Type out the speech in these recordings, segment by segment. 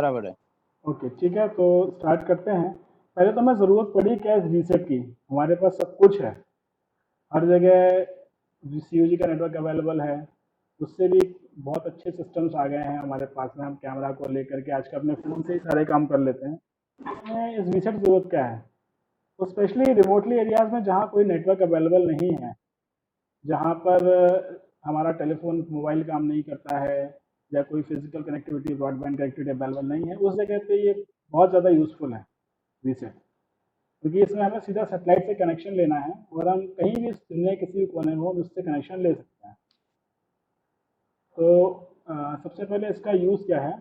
बराबर है। ओके ठीक है, तो स्टार्ट करते हैं। पहले तो हमें ज़रूरत पड़ी क्या इस रीसेट की। हमारे पास सब कुछ है, हर जगह CUG का नेटवर्क अवेलेबल है। उससे भी बहुत अच्छे सिस्टम्स आ गए हैं हमारे पास में, हम कैमरा को लेकर के आजकल अपने फ़ोन से ही सारे काम कर लेते हैं। हमें इस रीसेट की ज़रूरत क्या है? तो स्पेशली रिमोटली एरियाज़ में जहाँ कोई नेटवर्क अवेलेबल नहीं है, जहाँ पर हमारा टेलीफोन मोबाइल काम नहीं करता है, या कोई physical connectivity broadband connectivity available नहीं है, उस जगह पे ये बहुत ज़्यादा यूज़फुल है रीसेट। क्योंकि इसमें हमें सीधा सेटेलाइट से कनेक्शन लेना है और हम कहीं भी दुनिया के किसी भी कोने में हो हम इससे कनेक्शन ले सकते हैं। तो सबसे पहले इसका यूज़ क्या है,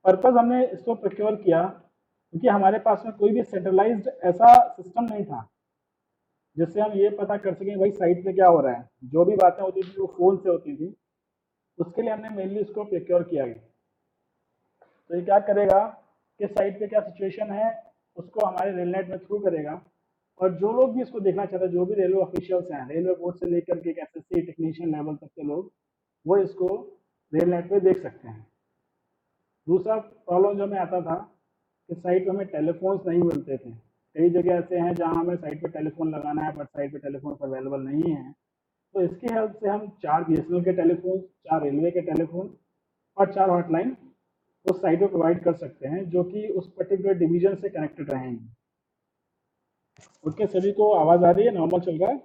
पर्पज़ हमने इसको प्रोक्योर किया क्योंकि हमारे पास में कोई भी सेंट्रलाइज्ड ऐसा सिस्टम नहीं था जिससे हम ये पता कर सकें भाई साइट पे क्या हो रहा है। जो भी बातें होती थी वो फ़ोन से होती थी, उसके लिए हमने मेनली इसको प्रोक्योर किया गया। तो ये क्या करेगा कि साइट पे क्या सिचुएशन है उसको हमारे रेलनेट में थ्रू करेगा, और जो लोग भी इसको देखना चाहते हैं, जो भी रेलवे ऑफिशियल्स हैं, रेलवे बोर्ड से लेकर के SSC टेक्नीशियन लेवल तक के लोग, वो इसको रेलनेट पे देख सकते हैं। दूसरा प्रॉब्लम जो हमें आता था कि साइट पे हमें टेलीफोन्स नहीं मिलते थे। कई जगह ऐसे हैं जहां हमें साइट पे टेलीफोन लगाना है बट साइट पे टेलीफोन अवेलेबल नहीं है। तो इसकी हेल्प से हम 4 BSNL के टेलीफोन, 4 रेलवे के टेलीफोन और 4 हॉटलाइन उस साइट पे प्रोवाइड कर सकते हैं, जो कि उस पर्टिकुलर डिवीजन से कनेक्टेड रहेंगे। ओके, सभी को आवाज़ आ रही है? नॉर्मल चल रहा है?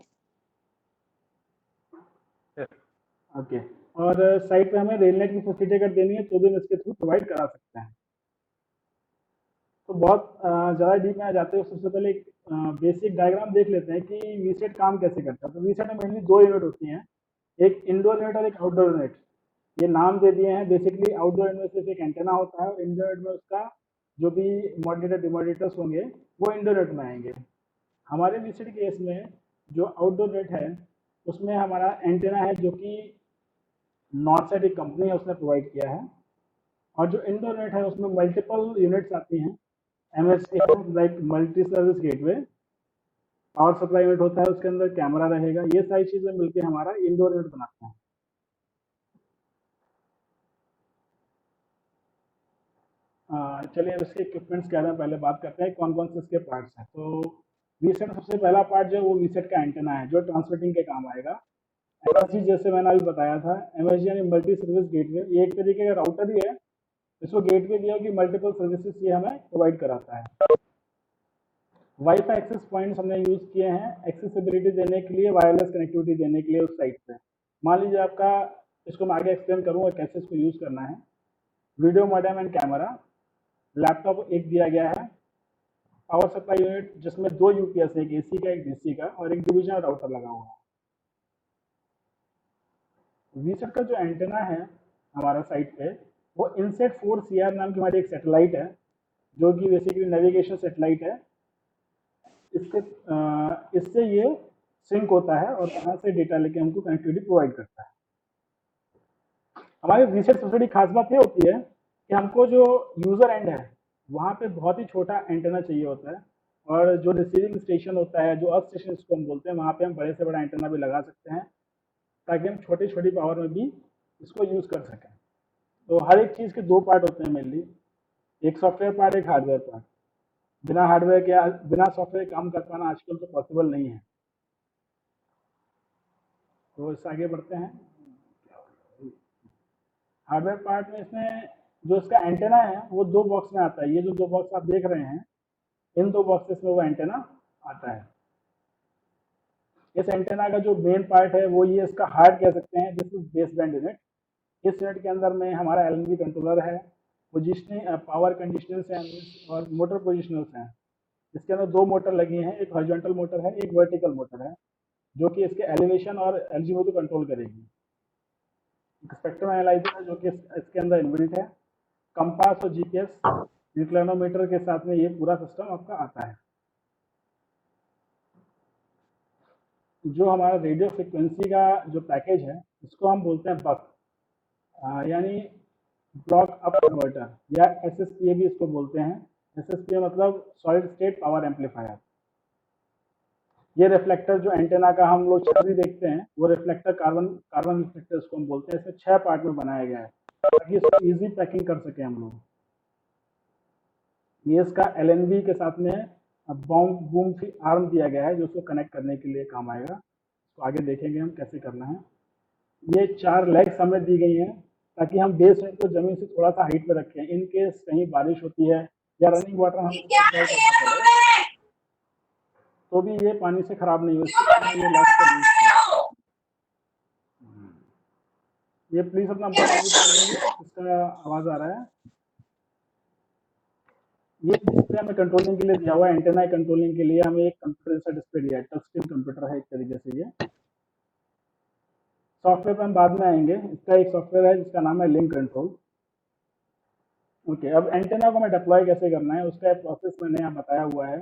ओके। और साइट पे हमें रेलनेट की फैसिलिटी अगर देनी है तो भी हम इसके थ्रू प्रोवाइड करा सकते हैं। तो बहुत ज़्यादा डीप में आ जाते हैं, सबसे पहले एक बेसिक डायग्राम देख लेते हैं कि वीसेट काम कैसे करता है। तो वीसेट में मेनली 2 यूनिट होती हैं, एक इंडोर यूनिट और एक आउटडोर यूनिट। ये नाम दे दिए हैं। बेसिकली आउटडोर यूनिट में सिर्फ एक एंटेना होता है और इंडोर यूनिट में उसका जो भी मॉडरेटर डिमॉडरेटर्स होंगे वो इंडोर यूनिट में आएंगे। हमारे वीसेट केस में जो आउटडोर यूनिट है उसमें हमारा एंटेना है जो कि नॉर्थ एक कंपनी है उसने प्रोवाइड किया है, और जो इंडोर यूनिट है उसमें मल्टीपल यूनिट्स आती हैं। MSC like multi service gateway, power supply unit होता है, उसके अंदर कैमरा रहेगा। ये सारी चीजें मिलकर हमारा इंडोर यूनिट बनाते हैं। चलिए अब इसके इक्विपमेंट्स के बारे में पहले बात करते हैं, कौन कौन से इसके पार्ट्स हैं। तो वीसेट सबसे पहला पार्ट जो है वो वीसेट का एंटेना है जो ट्रांसमिटिंग के काम आएगा। MSG जैसे मैंने अभी बताया था, MSG यानी मल्टी सर्विस गेटवे, ये एक तरीके का राउटर ही है। इसको गेटवे दिया कि मल्टीपल सर्विसेज ये हमें प्रोवाइड कराता है। वाईफाई एक्सेस पॉइंट्स हमने यूज किए हैं एक्सेसिबिलिटी देने के लिए, वायरलेस कनेक्टिविटी देने के लिए उस साइट पे। मान लीजिए आपका, इसको मैं आगे एक्सप्लेन करूंगा कैसे इसको यूज करना है। Video modem and camera, laptop एक दिया गया है, पावर सप्लाई यूनिट जिसमें 2 UPS है, एक AC का एक DC का, और एक डिविजनल राउटर लगा हुआ है। वीसेट का जो एंटेना है हमारा साइट पे, वो इनसेट 4CR नाम की हमारी एक सैटेलाइट है, जो कि बेसिकली नेविगेशन सैटेलाइट है। इसके इससे ये सिंक होता है और वहाँ से डेटा लेके हमको कनेक्टिविटी प्रोवाइड करता है। हमारे रीसेट सबसे बड़ी खास बात ये होती है कि हमको जो यूज़र एंड है वहाँ पे बहुत ही छोटा एंटेना चाहिए होता है, और जो रिसीविंग स्टेशन होता है, जो अर्थ स्टेशन इसको हम बोलते हैं, वहाँ पे हम बड़े से बड़ा एंटेना भी लगा सकते हैं ताकि हम छोटी छोटी पावर में भी इसको यूज़ कर सकें। तो हर एक चीज़ के 2 पार्ट होते हैं मेनली, एक सॉफ्टवेयर पार्ट, एक हार्डवेयर पार्ट। बिना हार्डवेयर के, बिना सॉफ्टवेयर काम कर पाना आजकल तो पॉसिबल नहीं है। तो इससे आगे बढ़ते हैं। हार्डवेयर पार्ट में इसमें जो इसका एंटेना है वो 2 बॉक्स में आता है। ये जो 2 बॉक्स आप देख रहे हैं, इन 2 बॉक्सेस में वो एंटेना आता है। इस एंटेना का जो मेन पार्ट है वो ये इसका हार्ट कह सकते हैं, this is base band unit. इस यूनिट के अंदर में हमारा LNB कंट्रोलर है, पोजिशनिंग पावर कंडीशनर्स हैं और मोटर पोजिशनर्स हैं। इसके अंदर 2 मोटर लगी हैं, एक हॉरिजॉन्टल मोटर है, एक वर्टिकल मोटर है, जो कि इसके एलिवेशन और एल्जीमोट को कंट्रोल करेगी। स्पेक्ट्रम एनालाइजर है जो कि इसके अंदर इनबिल्ट है। कंपास और GPS, इंक्लिनोमीटर के साथ में ये पूरा सिस्टम आपका आता है। जो हमारा रेडियो फ्रिक्वेंसी का जो पैकेज है इसको हम बोलते हैं बक, यानी ब्लॉक अप कन्वर्टर, या SSPA भी इसको बोलते हैं। SSPA मतलब सॉलिड स्टेट पावर एम्पलीफायर। ये रिफ्लेक्टर जो एंटेना का हम लोग छवि देखते हैं वो रिफ्लेक्टर, कार्बन कार्बन रिफ्लेक्टर इसको हम बोलते हैं। इसे 6 पार्ट में बनाया गया है ताकि इसको इजी पैकिंग कर सके हम लोग। ये इसका LNB के साथ में बॉम्ब बूम आर्म दिया गया है जो उसको कनेक्ट करने के लिए काम आएगा। तो आगे देखेंगे हम कैसे करना है। ये 4 लेग्स हमें दी गई हैं ताकि हम बेस यूनिट को जमीन से थोड़ा सा हाइट पे रखें, इन केस कहीं बारिश होती है या रनिंग वाटर हमें सप्लाई करना पड़े तो भी ये पानी से खराब नहीं हो, इसलिए हमने ये लेग्स का यूज किया। ये प्लीज अपना म्यूट कर देंगे, इसका आवाज आ रहा है। ये डिस्प्ले हमें कंट्रोलिंग के लिए दिया हुआ है, एंटेना कंट्रोलिंग के लिए हमें एक कंप्यूटर जैसा डिस्प्ले दिया है, टच स्क्रीन कंप्यूटर है एक तरीके से। ये सॉफ्टवेयर पे हम बाद में आएंगे। इसका एक सॉफ्टवेयर है जिसका नाम है लिंक कंट्रोल। ओके, अब एंटेना को हमें डिप्लॉय कैसे करना है उसका एक प्रोसेस मैंने यहाँ बताया हुआ है।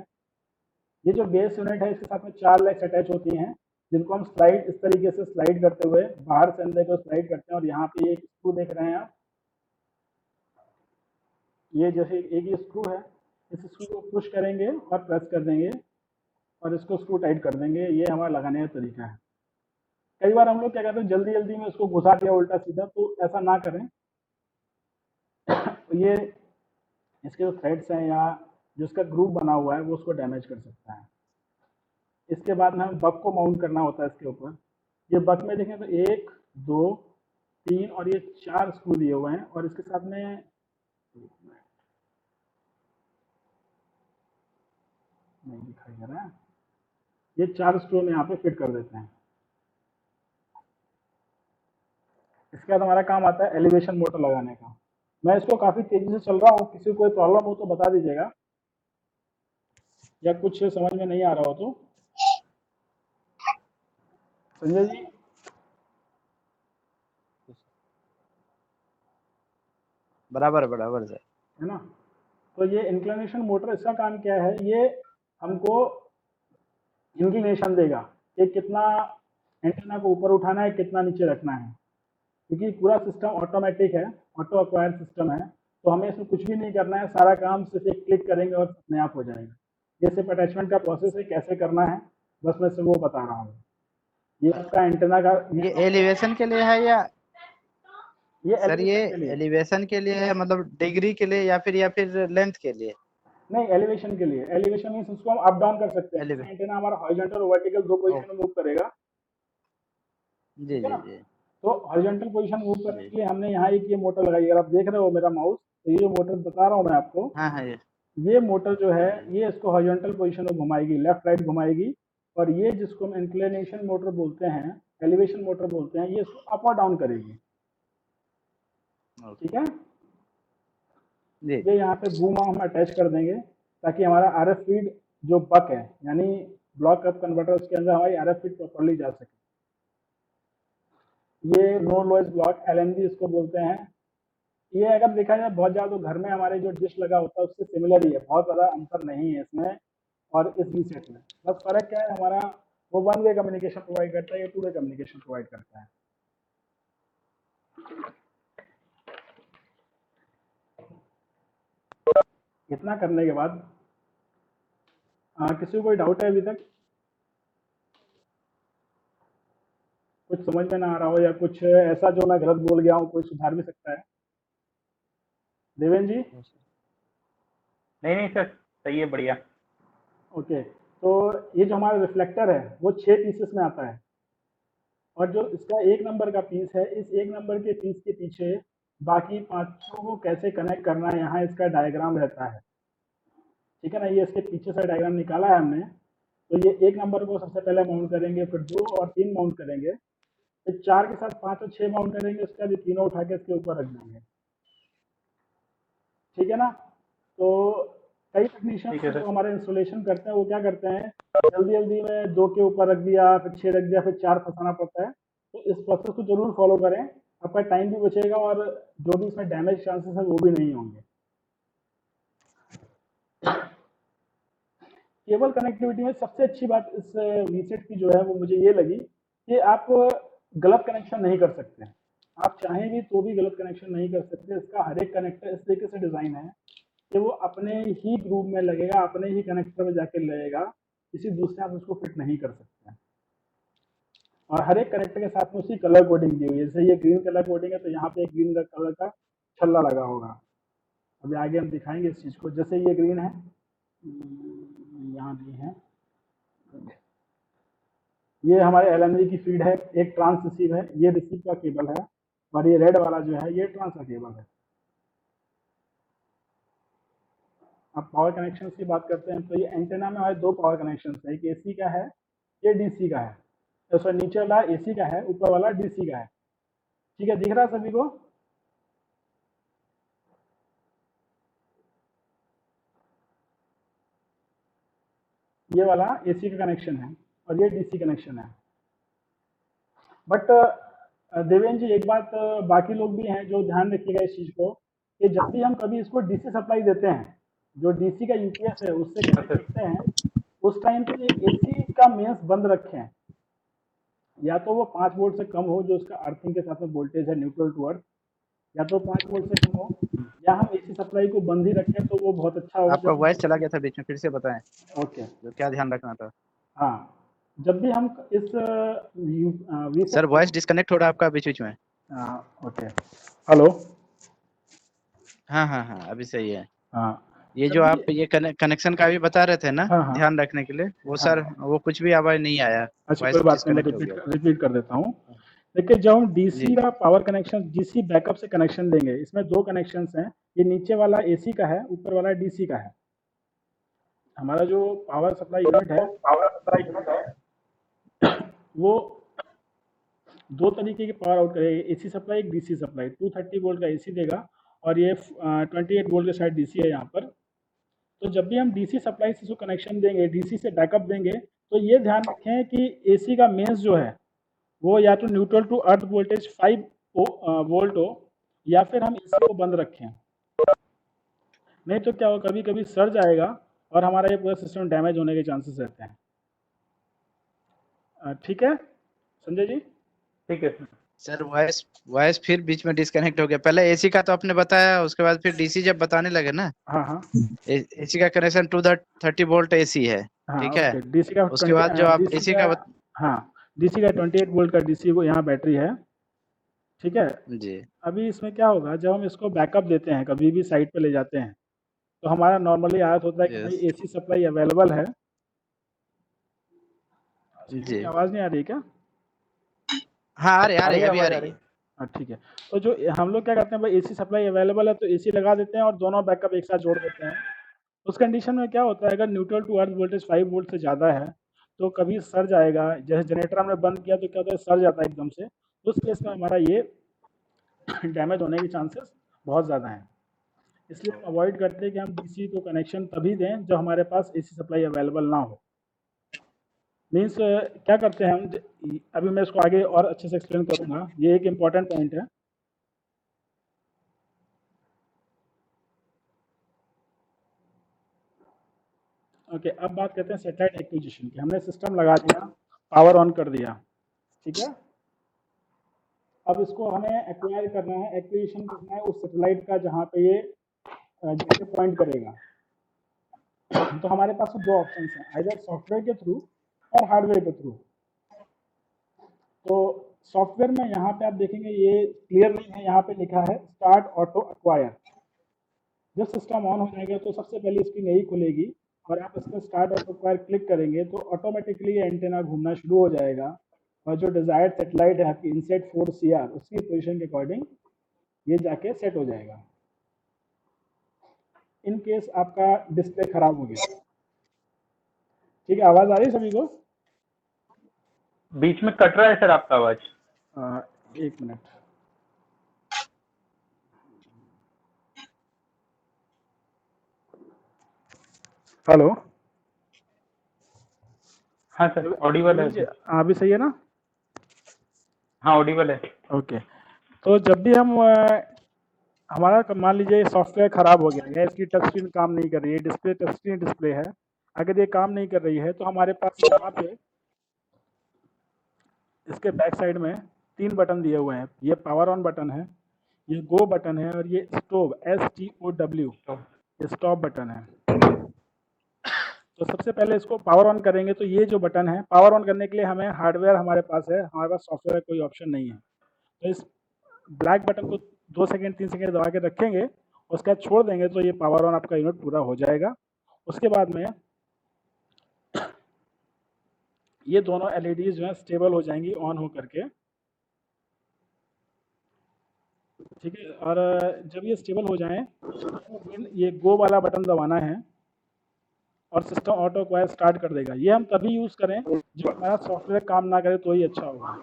ये जो बेस यूनिट है इसके साथ में 4 लेग्स अटैच होती हैं जिनको हम स्लाइड इस तरीके से स्लाइड करते हुए बाहर से अंदर को स्लाइड करते हैं। और यहाँ पे एक स्क्रू देख रहे हैं आप, ये जैसे एक ये स्क्रू है, इस स्क्रू को पुश करेंगे और प्रेस कर देंगे और इसको स्क्रू टाइट कर देंगे। ये हमारा लगाने का तरीका है। कई बार हम लोग क्या करते हैं जल्दी जल्दी में इसको घुसा दिया उल्टा सीधा, तो ऐसा ना करें। ये इसके जो थ्रेड्स हैं या जो इसका ग्रुप बना हुआ है वो उसको डैमेज कर सकता है। इसके बाद में हमें बक को माउंट करना होता है इसके ऊपर। ये बक में देखें तो 1 2 3 और ये 4 स्क्रू दिए हुए हैं और इसके साथ में नहीं दिखाई दे रहा है, ये 4 स्क्रू हम यहाँ पे फिट कर देते हैं। इसके बाद हमारा काम आता है एलिवेशन मोटर लगाने का। मैं इसको काफ़ी तेज़ी से चल रहा हूँ, किसी को कोई प्रॉब्लम हो तो बता दीजिएगा या कुछ समझ में नहीं आ रहा हो तो। संजय जी, बराबर बराबर सर। है ना। तो ये इंक्लिनेशन मोटर, इसका काम क्या है, ये हमको इंक्लिनेशन देगा कि कितना एंटेना को ऊपर उठाना है कितना नीचे रखना है। क्योंकि पूरा सिस्टम ऑटोमेटिक है, ऑटो अक्वायर सिस्टम है, तो हमें इसमें कुछ भी नहीं करना है, सारा काम सिर्फ एक क्लिक करेंगे और अपने आप हो जाएगा। ये सिर्फ अटैचमेंट का प्रोसेस है, कैसे करना है बस मैं सिर्फ वो बता रहा हूँ। ये आपका एंटेना का ये एलिवेशन के लिए है या ये सर ये एलिवेशन के लिए। एलिवेशन के लिए है, मतलब डिग्री के लिए या फिर लेंथ के लिए? नहीं, एलिवेशन के लिए। एलिवेशन मीन्स उसको हम अप डाउन कर सकते हैं, एलिवे जैसे एंटेना हमारा हॉरिजॉन्टल और वर्टिकल 2 ओ पोजीशन में मूव करेगा। जी ठीक है जी ना। जी तो हॉरिजॉन्टल पोजीशन मूव करने जी। के लिए हमने यहाँ एक ये मोटर लगाई है। अगर आप देख रहे हो मेरा माउस, तो ये जो मोटर बता रहा हूँ मैं आपको, हाँ हाँ ये मोटर जो है जी ये इसको हॉरिजॉन्टल पोजीशन में घुमाएगी, लेफ्ट राइट घुमाएगी। और ये जिसको हम इंक्लिनेशन मोटर बोलते हैं, एलिवेशन मोटर बोलते हैं, ये इसको अप और डाउन करेगी। ओके ठीक है। जी ये यहाँ पे बूम हम अटैच कर देंगे ताकि हमारा RF फीड जो बक है यानी ब्लॉक अप कन्वर्टर, उसके अंदर हमारी RF फीड प्रॉपरली जा सके। ये नो नॉइज ब्लॉक LNB इसको बोलते हैं। ये अगर देखा जाए बहुत ज़्यादा तो घर में हमारे जो डिश लगा होता है उससे सिमिलर ही है, बहुत ज़्यादा अंतर नहीं है इसमें और इस रीसेट में। बस फ़र्क क्या है, हमारा वो 1 वे कम्युनिकेशन प्रोवाइड करता है, ये 2 वे कम्युनिकेशन प्रोवाइड करता है। इतना करने के बाद किसी को कोई डाउट है अभी तक, कुछ समझ में ना आ रहा हो या कुछ ऐसा जो मैं गलत बोल गया हूँ, कोई सुधार भी सकता है। देवेंद्र जी। नहीं नहीं सर, सही है, बढ़िया। ओके, तो ये जो हमारा रिफ्लेक्टर है वो 6 पीसेस में आता है और जो इसका 1 नंबर का पीस है, इस 1 नंबर के पीस के पीछे बाकी 5 को कैसे कनेक्ट करना है, यहाँ इसका डायग्राम रहता है। ठीक है ना। ये इसके पीछे से डायग्राम निकाला है हमने। तो ये 1 नंबर को सबसे पहले माउंट करेंगे, फिर 2 और 3 माउंट करेंगे, फिर 4 के साथ 5 और 6 माउंट करेंगे, उसके बाद ये तीनों उठा के इसके ऊपर रख देंगे। ठीक है ना। तो कई टेक्नीशियंस ठीक है जो सर। हमारे इंस्टॉलेशन करते हैं वो क्या करते हैं, जल्दी जल्दी में 2 के ऊपर रख दिया, फिर 6 रख दिया, फिर 4 फंसाना पड़ता है। तो इस प्रोसेस को जरूर फॉलो करें, आपका टाइम भी बचेगा और जो भी इसमें डैमेज चांसेस है वो भी नहीं होंगे। केबल कनेक्टिविटी में सबसे अच्छी बात इस रीसेट की जो है वो मुझे ये लगी कि आप गलत कनेक्शन नहीं कर सकते। आप चाहें भी तो भी गलत कनेक्शन नहीं कर सकते। इसका हर एक कनेक्टर इस तरीके से डिज़ाइन है कि वो अपने ही ग्रुप में लगेगा, अपने ही कनेक्टर में जाके लगेगा, किसी दूसरे आप उसको फिट नहीं कर सकते हैं। और हर एक कनेक्टर के साथ में उसकी कलर कोडिंग दी हुई है। जैसे ये ग्रीन कलर कोडिंग है तो यहाँ पे एक ग्रीन कलर का छल्ला लगा होगा। अभी आगे हम दिखाएंगे इस चीज़ को। जैसे ये ग्रीन है, यहाँ भी है, ये हमारे LNV की फीड है, एक ट्रांस रिसीव है, ये रिसीव का केबल है, और ये रेड वाला जो है ये ट्रांस का केबल है। अब पावर कनेक्शन की बात करते हैं तो ये एंटेना में हमारे दो पावर कनेक्शन है, एक AC का है, ये DC का है। तो सर नीचे वाला AC का है, ऊपर वाला DC का है। ठीक है, दिख रहा है सभी को? ये वाला AC का कनेक्शन है और ये DC कनेक्शन है। बट देवेंद्र जी, एक बात बाकी लोग भी हैं जो ध्यान रखिएगा इस चीज़ को, कि जब भी हम कभी इसको DC सप्लाई देते हैं, जो DC का UPS है उससे कनेक्ट करते हैं, उस टाइम पे AC का मेंस बंद रखें। या तो वो 5 वोल्ट से कम हो, जो उसका अर्थिंग के साथ में वोल्टेज है न्यूट्रल टू अर्थ, या तो 5 वोल्ट से कम हो, या हम AC सप्लाई को बंद ही रखें तो वो बहुत अच्छा होगा। आपका वॉइस चला गया था बीच में, फिर से बताएं। ओके, तो क्या ध्यान रखना था? हाँ, जब भी हम इस सर वॉइस डिस्कनेक्ट हो रहा है आपका बीच बीच में। ओके, हेलो, हाँ, अभी सही है। हाँ, ये जो आप ये कनेक्शन का भी बता रहे थे ना, हाँ, हाँ, ध्यान रखने के लिए, वो हाँ, सर वो कुछ भी आवाज नहीं आया, अच्छा वॉइस कोई बात नहीं, मैं डिस्कनेक्ट हो गया। रिपीट कर देता हूँ। देखिए, जब हम जी DC का पावर कनेक्शन DC बैकअप से कनेक्शन देंगे, इसमें दो कनेक्शंस हैं, ये नीचे वाला AC का है, ऊपर वाला DC का है। हमारा जो पावर सप्लाई यूनिट है वो दो तरीके के पावर आउट करेगा, AC सप्लाई, एक DC सप्लाई। 230 वोल्ट का AC देगा और ये 28 वोल्ट के साइड DC है यहाँ पर। तो जब भी हम DC सप्लाई से कनेक्शन देंगे, DC से बैकअप देंगे, तो ये ध्यान रखें कि AC का मेंस जो है वो या तो neutral to earth voltage 5 volt हो, या फिर हम AC को बंद रखें। नहीं तो क्या हो, कभी कभी सर्ज आएगा और हमारा ये पूरा सिस्टम डैमेज होने के चांसेस रहते हैं। ठीक है संजय जी? ठीक है सर, वॉइस फिर बीच में डिस्कनेक्ट हो गया। पहले AC का तो आपने बताया, उसके बाद फिर DC जब बताने लगे ना, हाँ, AC का कनेक्शन 230 वोल्ट AC है, ठीक है। ओके, DC का उसके बाद जो आप DC DC का, का हाँ, DC का 28 वोल्ट का DC को यहाँ बैटरी है, ठीक है। जी अभी इसमें क्या होगा, जब हम इसको बैकअप देते हैं, कभी भी साइट पे ले जाते हैं, तो हमारा नॉर्मली आदत होता है कि भाई यस AC सप्लाई अवेलेबल है। जी, आवाज़ नहीं आ रही क्या? हाँ आ रही है, अभी आ रही है। हाँ ठीक है। तो जो हम लोग क्या करते हैं, भाई AC सप्लाई अवेलेबल है तो AC लगा देते हैं और दोनों बैकअप एक साथ जोड़ देते हैं। उस कंडीशन में क्या होता है, अगर neutral to earth voltage 5 volt से ज़्यादा है तो कभी सर्ज आएगा। जैसे जनरेटर हमने बंद किया तो क्या होता है, सर्ज आता है एकदम से, उस केस में हमारा ये डैमेज होने के चांसेस बहुत ज़्यादा हैं। इसलिए हम अवॉइड करते हैं कि हम DC को कनेक्शन तभी दें जब हमारे पास AC सप्लाई अवेलेबल ना हो। मीन्स क्या करते हैं हम, अभी मैं इसको आगे और अच्छे से एक्सप्लेन करूँगा, ये एक इम्पॉर्टेंट पॉइंट है। ओके, अब बात करते हैं सैटेलाइट एक्विजिशन की। हमने सिस्टम लगा दिया, पावर ऑन कर दिया, ठीक है। अब इसको हमें एक्वायर करना है, एक्विजिशन करना है उस सैटेलाइट का जहाँ पे ये जैसे पॉइंट करेगा। तो हमारे पास दो ऑप्शन हैं, आइदर सॉफ्टवेयर के थ्रू और हार्डवेयर के थ्रू। तो सॉफ्टवेयर में यहाँ पे आप देखेंगे ये क्लियर नहीं है, यहाँ पे लिखा है स्टार्ट ऑटो एक्वायर। जब सिस्टम ऑन हो जाएगा तो सबसे पहले स्क्रीन यही खुलेगी और आप इस पर स्टार्ट ऑटो एक्वायर क्लिक करेंगे तो ऑटोमेटिकली एंटेना घूमना शुरू हो जाएगा और जो डिजायर्ड सेटेलाइट है आपकी इनसेट 4CR, उसकी पोजीशन के अकॉर्डिंग ये जाके सेट हो जाएगा। इन केस आपका डिस्प्ले खराब हो गया, ठीक है। आवाज आ रही है सभी को? बीच में कट रहा है सर आपका आवाज। एक मिनट, हेलो। हाँ सर ऑडिबल है। अभी सही है ना? हाँ ऑडिबल है। ओके, तो जब भी हम हमारा मान लीजिए सॉफ्टवेयर खराब हो गया है, इसकी टच स्क्रीन काम नहीं कर रही है, डिस्प्ले टच स्क्रीन डिस्प्ले है, अगर ये काम नहीं कर रही है तो हमारे पास यहाँ पे इसके बैक साइड में 3 बटन दिए हुए हैं। ये पावर ऑन बटन है, ये गो बटन है और ये स्टॉप STOW स्टॉप बटन है। तो सबसे पहले इसको पावर ऑन करेंगे तो ये जो बटन है, पावर ऑन करने के लिए हमें हार्डवेयर हमारे पास है, हमारे पास सॉफ्टवेयर कोई ऑप्शन नहीं है। तो इस ब्लैक बटन को 2 सेकंड 3 सेकंड दबा के रखेंगे उसके बाद छोड़ देंगे तो ये पावर ऑन आपका यूनिट पूरा हो जाएगा। उसके बाद में ये दोनों एलईडी जो है स्टेबल हो जाएंगी ऑन हो करके, ठीक है। और जब ये स्टेबल हो जाएं तो ये गो वाला बटन दबाना है और सिस्टम ऑटो क्वाइट स्टार्ट कर देगा। ये हम तभी यूज़ करें जब हमारा सॉफ्टवेयर काम ना करे तो ही अच्छा होगा,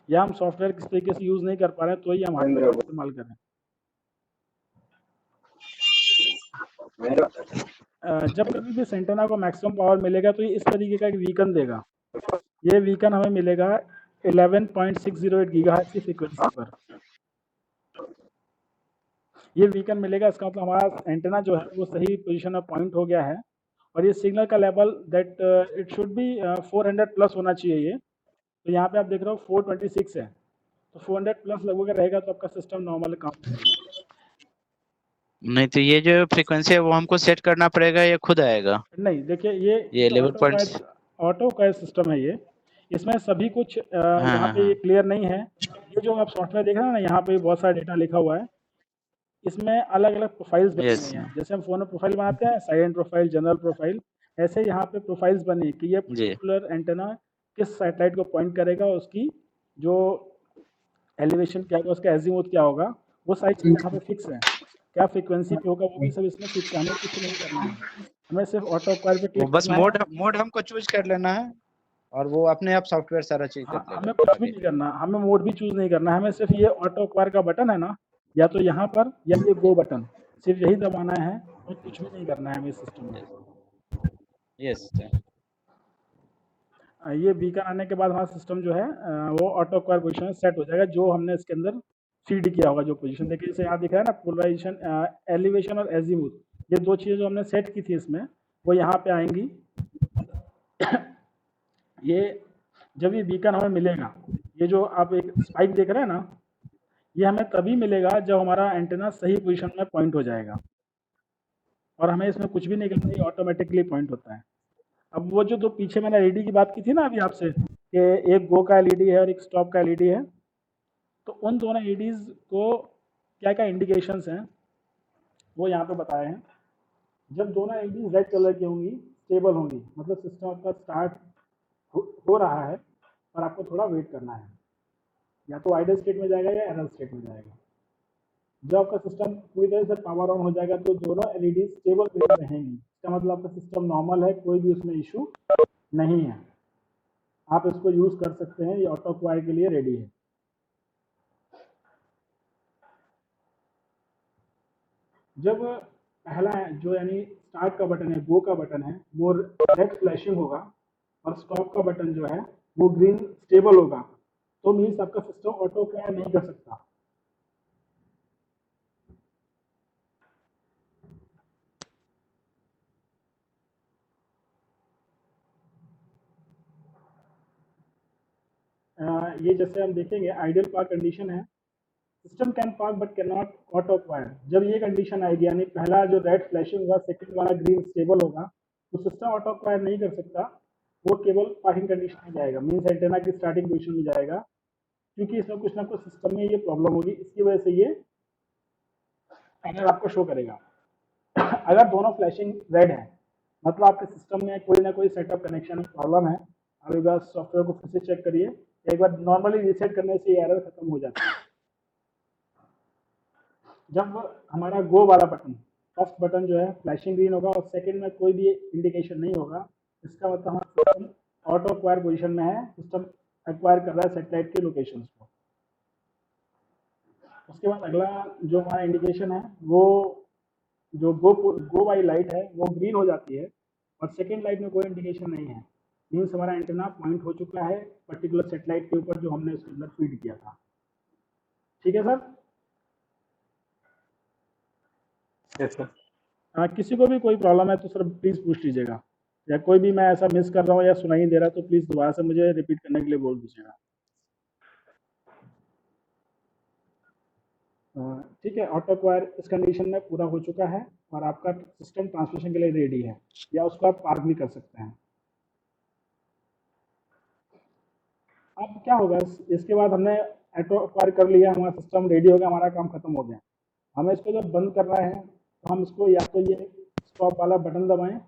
या हम सॉफ्टवेयर किस तरीके से यूज़ नहीं कर पा रहे हैं तो ही हम हार्डवेयर का इस्तेमाल करें। जब कभी भी सेंटेना को मैक्सिमम पावर मिलेगा तो ये इस तरीके का एक वीकन देगा। ये वीकन हमें मिलेगा 11.608 गीगाहर्ट्ज़ की फ्रीक्वेंसी पर। ये वीकन मिलेगा, इसका मतलब हमारा एंटेना जो है वो सही पोजीशन में पॉइंट हो गया है और ये सिग्नल का level that it should be 400 plus होना चाहिए। ये तो यहाँ पे आप देख रहे हो 426 है, तो 400 प्लस लगभग रहेगा तो आपका सिस्टम नॉर्मल काम करेगा। नहीं तो ये जो फ्रीक्वेंसी है वो हमको सेट करना पड़ेगा, ये खुद आएगा? नहीं, देखिए ये ये 11 ऑटो का सिस्टम है ये, इसमें सभी कुछ हाँ यहाँ हाँ पे हाँ क्लियर नहीं है। ये जो आप सॉफ्टवेयर देख रहे हैं ना, यहाँ पे बहुत सारा डेटा लिखा हुआ है, इसमें अलग अलग प्रोफाइल्स बनी यस हुई हैं। जैसे हम फोन में प्रोफाइल बनाते हैं, साइलेंट प्रोफाइल, जनरल प्रोफाइल, ऐसे यहाँ पे प्रोफाइल्स बनी है कि ये जी पर्टिकुलर एंटेना किस सैटेलाइट को पॉइंट करेगा, उसकी जो एलिवेशन क्या होगा, उसका एजीमुथ क्या होगा, वो सारी चीज़ें यहाँ पे फिक्स है। क्या फ्रीक्वेंसी पे होगा वो भी सब इसमें फिक्स है, हमें कुछ नहीं करना है, हमें सिर्फ ऑटो क्वायर पे वो क्लिक बस करना मोड है। मोड हमको चूज कर लेना है और वो अपने आप सॉफ्टवेयर सारा चीज कर हाँ, लेगा हमें कुछ भी आगे। नहीं करना, हमें मोड भी चूज नहीं करना है, हमें सिर्फ ये ऑटो क्वायर का बटन है ना, या तो यहाँ पर या ये गो बटन, सिर्फ यही दबाना है और कुछ भी नहीं करना है हमें इस सिस्टम में। यस ये बीकन आने के बाद हमारा सिस्टम जो है वो ऑटो क्वायर पोजीशन में सेट हो जाएगा, जो हमने इसके अंदर फीड किया होगा। जो पोजीशन देखिए जैसे यहाँ दिख रहा है ना, पोलराइजेशन, एलिवेशन और एजीमुथ, ये दो चीज़ें जो हमने सेट की थी इसमें, वो यहाँ पे आएंगी। ये जब ये बीकन हमें मिलेगा, ये जो आप एक स्पाइक देख रहे हैं ना, ये हमें तभी मिलेगा जब हमारा एंटेना सही पोजीशन में पॉइंट हो जाएगा और हमें इसमें कुछ भी नहीं करना, ये ऑटोमेटिकली पॉइंट होता है। अब वो जो दो पीछे मैंने एलईडी की बात की थी ना अभी आपसे, कि एक गो का एलईडी है और एक स्टॉप का एलईडी है, तो उन दोनों एलईडीज को क्या क्या इंडिकेशंस हैं वो यहाँ पे बताए हैं। जब दोनों एलईडी रेड कलर की होंगी, स्टेबल होंगी, मतलब सिस्टम आपका स्टार्ट हो रहा है और आपको थोड़ा वेट करना है, या तो आइडल स्टेट में जाएगा या एरर स्टेट में जाएगा। जब आपका सिस्टम पूरी तरह से पावर ऑन हो जाएगा तो दोनों एलईडी स्टेबल रहेंगी, इसका मतलब आपका सिस्टम नॉर्मल है, कोई भी उसमें इशू नहीं है, आप इसको यूज कर सकते हैं, ये ऑटो क्वायर के लिए रेडी है। जब पहला है जो यानी स्टार्ट का बटन है, गो का बटन है, वो रेड फ्लैशिंग होगा और स्टॉप का बटन जो है वो ग्रीन स्टेबल होगा, तो मीन्स आपका सिस्टम ऑटो क्वायर नहीं कर सकता। ये जैसे हम देखेंगे आइडियल पार्क कंडीशन है, system can park but can not auto acquire. जब ये कंडीशन आएगी यानी पहला जो रेड फ्लैशिंग होगा, सेकंड वाला ग्रीन स्टेबल होगा, तो सिस्टम ऑटो क्वायर नहीं कर सकता, वो केवल पार्किंग कंडीशन में जाएगा, मीन्स एंटेना की स्टार्टिंग पोजीशन में जाएगा, क्योंकि इसमें कुछ ना कुछ सिस्टम में ये प्रॉब्लम होगी, इसकी वजह से ये पैनल आपको शो करेगा। अगर दोनों फ्लैशिंग रेड है, मतलब आपके सिस्टम में कोई ना कोई सेटअप कनेक्शन में प्रॉब्लम है। अब एक बार सॉफ्टवेयर को फिर से चेक करिए, एक बार नॉर्मली रीसेट करने से ये एरर खत्म हो जाता है। जब हमारा गो वाला बटन, फर्स्ट बटन जो है फ्लैशिंग ग्रीन होगा और सेकंड में कोई भी इंडिकेशन नहीं होगा, इसका मतलब हमारा सिस्टम ऑटो एक्वायर पोजीशन में है, सिस्टम एक्वायर कर रहा है सेटेलाइट के लोकेशंस को। उसके बाद अगला जो हमारा इंडिकेशन है, वो जो गो वाली लाइट है वो ग्रीन हो जाती है और सेकेंड लाइट में कोई इंडिकेशन नहीं है, मीन्स हमारा एंटेना पॉइंट हो चुका है पर्टिकुलर सेटेलाइट के ऊपर जो हमने उसके अंदर फीड किया था। ठीक है सर? Yes sir. किसी को भी कोई प्रॉब्लम है तो सर प्लीज़ पूछ लीजिएगा, या कोई भी मैं ऐसा मिस कर रहा हूँ या सुनाई नहीं दे रहा तो प्लीज़ दोबारा से मुझे रिपीट करने के लिए बोल दीजिएगा। ठीक है, ऑटो क्वायर इस कंडीशन में पूरा हो चुका है और आपका सिस्टम ट्रांसमिशन के लिए रेडी है, या उसको आप पार्क भी कर सकते हैं। अब क्या होगा, इसके बाद हमने ऑटो क्वायर कर लिया, हमारा सिस्टम रेडी हो गया, हमारा काम खत्म हो गया। हमें इसको जब बंद करना है तो हम इसको या तो ये स्टॉप वाला बटन दबाएं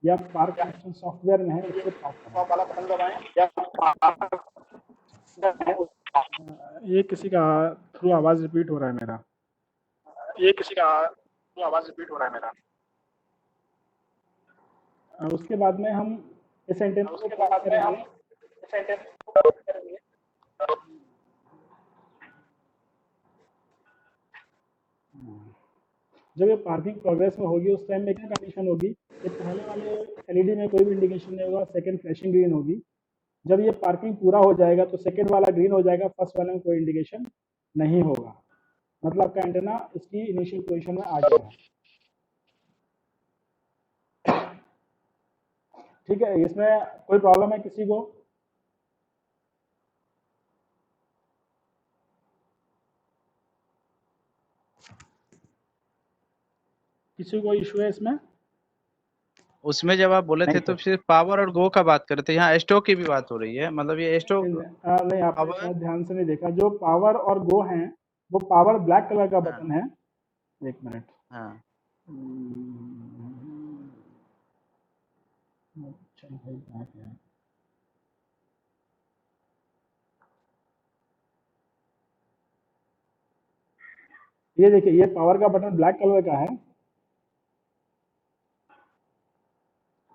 या पार्क कनेक्शन सॉफ्टवेयर में है उससे पार्क करें। वाला बटन दबाएं या ये किसी का थ्रू आवाज़ रिपीट हो रहा है मेरा। ये किसी का आवाज रिपीट हो रहा है मेरा। उसके बाद में हम इस सेंटेंस को उसके पार्क बाद में हम करेंगे। सेंटेंस को करेंगे। जब ये पार्किंग प्रोग्रेस में होगी उस टाइम में क्या कंडीशन होगी कि पहले वाले एलईडी में कोई भी इंडिकेशन नहीं होगा, सेकंड फ्लैशिंग ग्रीन होगी। जब ये पार्किंग पूरा हो जाएगा तो सेकंड वाला ग्रीन हो जाएगा, फर्स्ट वाले में कोई इंडिकेशन नहीं होगा, मतलब आपका एंटेना इसकी इनिशियल पोजीशन में आ गया है। ठीक है, इसमें कोई प्रॉब्लम है किसी को? किसी को इशू है इसमें? उसमें जब आप बोले थे नहीं तो सर। फिर पावर और गो का बात कर रहे थे, यहाँ स्टॉक की भी बात हो रही है, मतलब ये स्टॉक नहीं, आपने पावर शायद ध्यान से नहीं देखा। जो पावर और गो हैं वो पावर ब्लैक कलर का बटन है। एक मिनट। हाँ अच्छा भाई, कहाँ पे है? ये देखिए, ये पावर का बटन ब्लैक कलर का है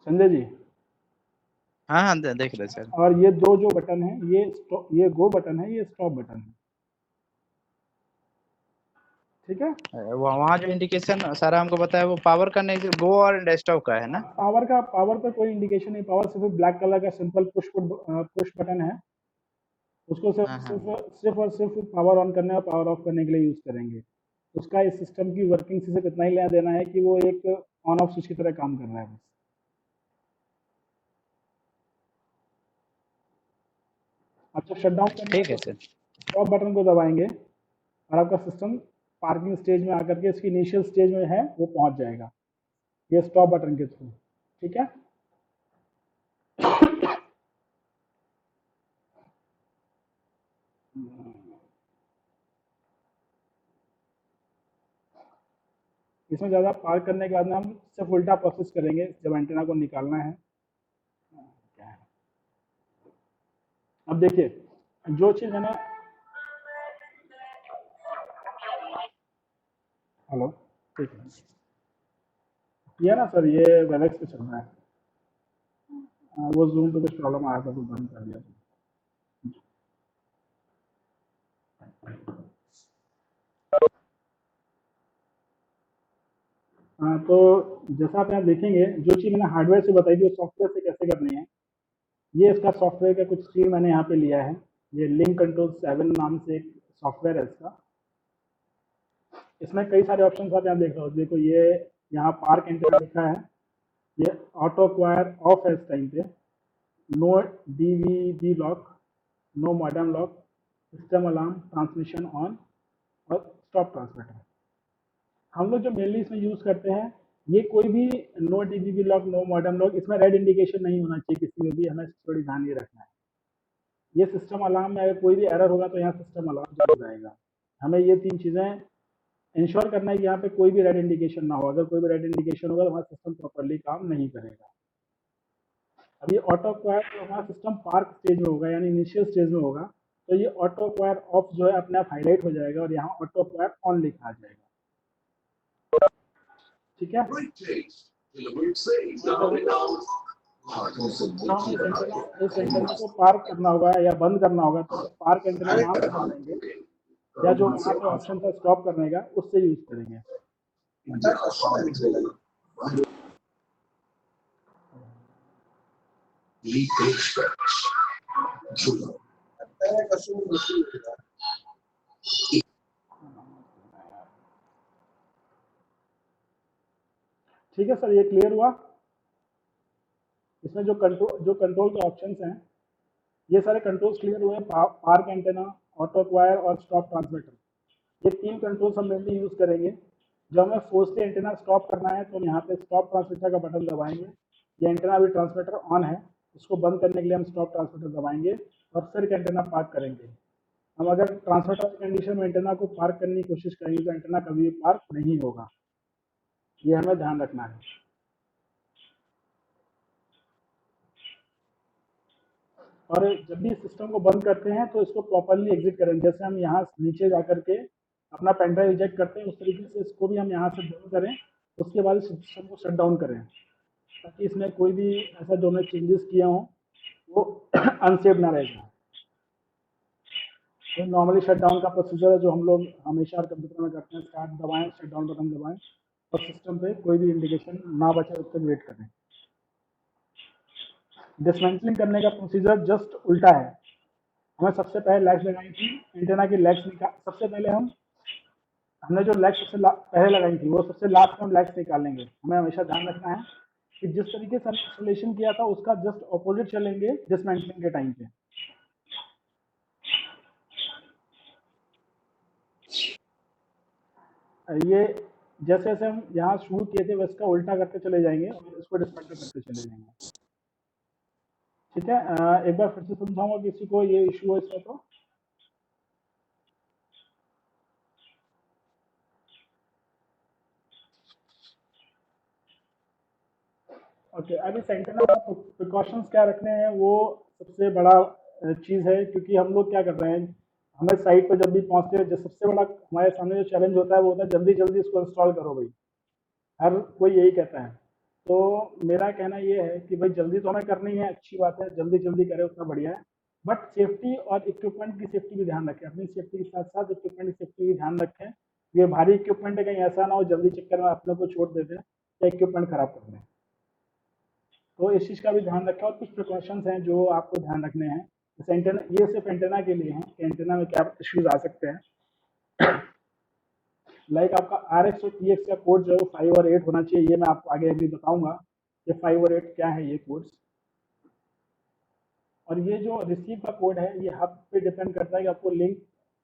संजय जी। हाँ हाँ देख रहे सर। और ये दो जो बटन है ये गो बटन है, ये स्टॉप बटन है। ठीक है, वहाँ जो इंडिकेशन सारा हमको बताया वो पावर का नहीं, गो और स्टॉप का है ना। पावर पर कोई इंडिकेशन नहीं। पावर सिर्फ ब्लैक कलर का सिंपल पुश बटन है। उसको सिर्फ हाँ हाँ सिर्फ सिर्फ और सिर्फ पावर ऑन करने और पावर ऑफ करने के लिए यूज करेंगे। उसका इस सिस्टम की वर्किंग से सिर्फ इतना ही लेना देना है कि वो एक ऑन ऑफ स्विच की तरह काम कर रहा है बस। आप जब शट डाउन करना है ठीक है तो सर। स्टॉप बटन को दबाएंगे और आपका सिस्टम पार्किंग स्टेज में आकर के इसकी इनिशियल स्टेज में है वो पहुंच जाएगा, ये स्टॉप बटन के थ्रू। ठीक है, इसमें ज़्यादा पार्क करने के बाद में हम सिर्फ उल्टा प्रोसेस करेंगे जब एंटेना को निकालना है। क्या है, अब देखिए जो चीज़ मैंने, हेलो, ठीक है, ये ना सर, ये वेबएक्स पे चल रहा है। वो जूम पे कुछ प्रॉब्लम आ रहा था तो बंद कर दिया। तो जैसा आप यहाँ देखेंगे, जो चीज़ मैंने हार्डवेयर से बताई थी वो सॉफ्टवेयर से कैसे करनी है, ये इसका सॉफ्टवेयर का कुछ चीज़ मैंने यहाँ पे लिया है। ये लिंक कंट्रोल 7 नाम से एक सॉफ्टवेयर है इसका। इसमें कई सारे ऑप्शन आप यहाँ देख रहे हो। देखो, ये यहाँ पार्क एंटेना लिखा है, ये ऑटो क्वायर ऑफ है इस टाइम पे, no DVB lock, no modern lock, system alarm, transmission on और स्टॉप ट्रांसमीटर। हम लोग जो मेनली इसमें यूज़ करते हैं, ये कोई भी no DVB lock, no modern lock, इसमें रेड इंडिकेशन नहीं होना चाहिए किसी में भी, हमें थोड़ी ध्यान ये रखना है। ये सिस्टम अलार्म में अगर कोई भी एरर होगा तो यहाँ सिस्टम अलार्म जरूर जाएगा। हमें ये तीन चीज़ें इंश्योर करना है कि यहाँ पे कोई भी रेड इंडिकेशन ना हो। अगर कोई भी रेड इंडिकेशन होगा तो हमारा सिस्टम प्रॉपरली काम नहीं करेगा। अब ये ऑटो क्वायर तो हमारा सिस्टम पार्क स्टेज में होगा, यानी इनिशियल स्टेज में होगा, तो ये ऑटो क्वायर ऑफ जो है अपने आप हाईलाइट हो जाएगा और यहाँ ऑटो क्वायर ऑन लिखा आ जाएगा। ठीक है, इस एंटेना को पार्क करना होगा या बंद करना होगा तो पार्क एंटेना यहाँ पे दबाएंगे, या जो वहाँ पे ऑप्शन था स्टॉप करने का उससे यूज करेंगे। ठीक है सर, ये क्लियर हुआ? इसमें जो कंट्रोल के ऑप्शंस हैं, ये सारे कंट्रोल्स क्लियर हुए। पार्क एंटेना, ऑटो क्वायर और स्टॉप ट्रांसमीटर, ये तीन कंट्रोल्स हम मेनली यूज करेंगे। जब हमें फोर्सली एंटेना स्टॉप करना है तो यहाँ पे स्टॉप ट्रांसमीटर का बटन दबाएंगे। ये एंटेना अभी ट्रांसमीटर ऑन है, इसको बंद करने के लिए हम स्टॉप ट्रांसमीटर दबाएंगे और फिर एंटेना पार्क करेंगे। हम अगर ट्रांसफर टॉवर कंडीशन में एंटेना को पार्क करने की कोशिश करेंगे तो एंटेना कभी भी पार्क नहीं होगा, ये हमें ध्यान रखना है। और जब भी सिस्टम को बंद करते हैं तो इसको प्रॉपरली एग्जिट करें, जैसे हम यहाँ नीचे जा करके अपना पेन ड्राइव रिजेक्ट करते हैं उस तरीके से इसको भी हम यहाँ से बंद करें, उसके बाद सिस्टम को शट डाउन करें, ताकि इसमें कोई भी ऐसा जो हमने चेंजेस किए हों वो अनसेव ना रह जाए। तो नॉर्मली शट डाउन का प्रोसीजर है जो हम लोग हमेशा कंप्यूटर में करते हैं, स्टार्ट दबाएं, शट डाउन बटन दबाएं और सिस्टम पे कोई भी इंडिकेशन ना बचे तब तक वेट करें। डिसमेंटलिंग करने का प्रोसीजर जस्ट उल्टा है। हमें सबसे पहले लैग्स लगाई थी, एंटेना की लैग्स निकाल, सबसे पहले हमने जो लैग्स पहले लगाई थी वो सबसे लास्ट में हम लैग्स निकालेंगे। हमें हमेशा ध्यान रखना है कि जिस तरीके से इंस्टॉलेशन किया था उसका जस्ट ऑपोजिट चलेंगे डिसमेंटलिंग के टाइम पे। ये जैसे जैसे हम यहाँ शुरू किए थे वैसे का उल्टा करते चले जाएंगे और इसको डिसमेंटल करते चले जाएंगे। ठीक है, एक बार फिर से समझाऊंगा किसी को ये इशू है इसका तो। ओके, अब इस एंटेना का प्रिकॉशंस क्या रखने हैं वो सबसे बड़ा चीज़ है, क्योंकि हम लोग क्या कर रहे हैं, हमें साइट पर जब भी पहुंचते हैं जो सबसे बड़ा हमारे सामने जो चैलेंज होता है वो होता है जल्दी जल्दी इसको इंस्टॉल करो भाई, हर कोई यही कहता है। तो मेरा कहना ये है कि भाई जल्दी तो हमें करनी है, अच्छी बात है, जल्दी जल्दी करें उतना बढ़िया है, बट सेफ्टी और इक्विपमेंट की सेफ्टी भी ध्यान रखें, अपनी सेफ्टी के साथ साथ इक्विपमेंट की सेफ्टी भी ध्यान रखें। ये भारी इक्विपमेंट है, कहीं ऐसा ना हो जल्दी चक्कर में अपने को छोड़ देते हैं या इक्विपमेंट खराब कर दें, तो इस चीज़ का भी ध्यान रखें। और कुछ प्रिकॉशंस हैं जो आपको ध्यान रखने हैं, जैसे एंटेना, ये सिर्फ एंटेना के लिए हैं कि एंटेना में क्या इश्यूज आ सकते हैं। लाइक आपका RX और TX का कोड जो है वो 5 और 8 होना चाहिए, ये मैं आपको आगे अभी बताऊंगा कि 5 और 8 क्या है ये कोड्स। और ये जो रिसीव का कोड है ये हब पे डिपेंड करता है कि आपको लिंक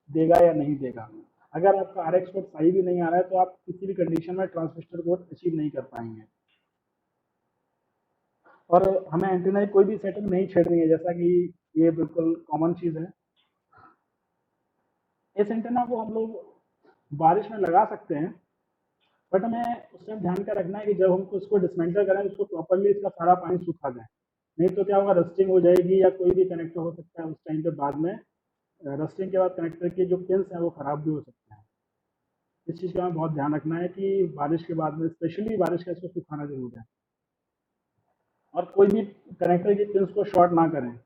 देगा या नहीं देगा। अगर आपका RX कोड 5 ही नहीं आ रहा है तो आप किसी भी कंडीशन में ट्रांसमिटर कोड अचीव नहीं कर पाएंगे। और हमें एंटीना की कोई भी सेटिंग नहीं छेड़नी है, जैसा कि ये बिल्कुल कॉमन चीज़ है। इस एंटीना को हम लोग बारिश में लगा सकते हैं, बट हमें उस टाइम ध्यान का रखना है कि जब हमको इसको डिसमेंटल करें उसको प्रॉपरली इसका सारा पानी सूखा जाए, नहीं तो क्या होगा, रस्टिंग हो जाएगी या कोई भी कनेक्टर हो सकता है उस टाइम पे बाद में, रस्टिंग के बाद कनेक्टर के जो पिन्स हैं वो ख़राब भी हो सकते हैं। इस चीज़ का हमें बहुत ध्यान रखना है कि बारिश के बाद में, स्पेशली बारिश का, इसको सुखाना जरूर है। और कोई भी कनेक्टर की पिन्स को शॉर्ट ना करें,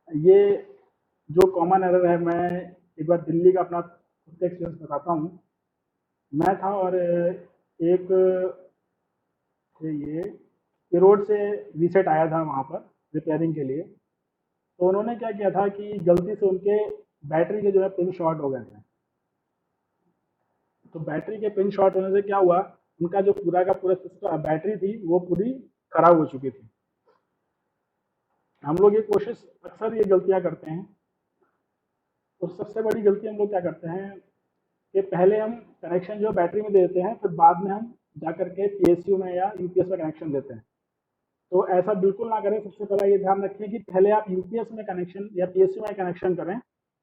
ये जो कॉमन एरर है। मैं एक बार दिल्ली का अपना खुद का एक्सपीरियंस बताता हूँ। मैं था और एक ये रोड से रीसेट आया था वहाँ पर रिपेयरिंग के लिए, तो उन्होंने क्या किया था कि गलती से उनके बैटरी के जो है पिन शॉर्ट हो गए थे। तो बैटरी के पिन शॉर्ट होने से क्या हुआ, उनका जो पूरा का पूरा सिस्टम बैटरी थी वो पूरी खराब हो चुकी थी। हम लोग ये कोशिश, अक्सर ये गलतियाँ करते हैं। तो सबसे बड़ी गलती हम लोग क्या करते हैं कि पहले हम कनेक्शन जो बैटरी में देते हैं, फिर बाद में हम जा करके PSU में या UPS में कनेक्शन देते हैं। तो ऐसा बिल्कुल ना करें। सबसे पहले ये ध्यान रखें कि पहले आप UPS में कनेक्शन या PSU में कनेक्शन करें,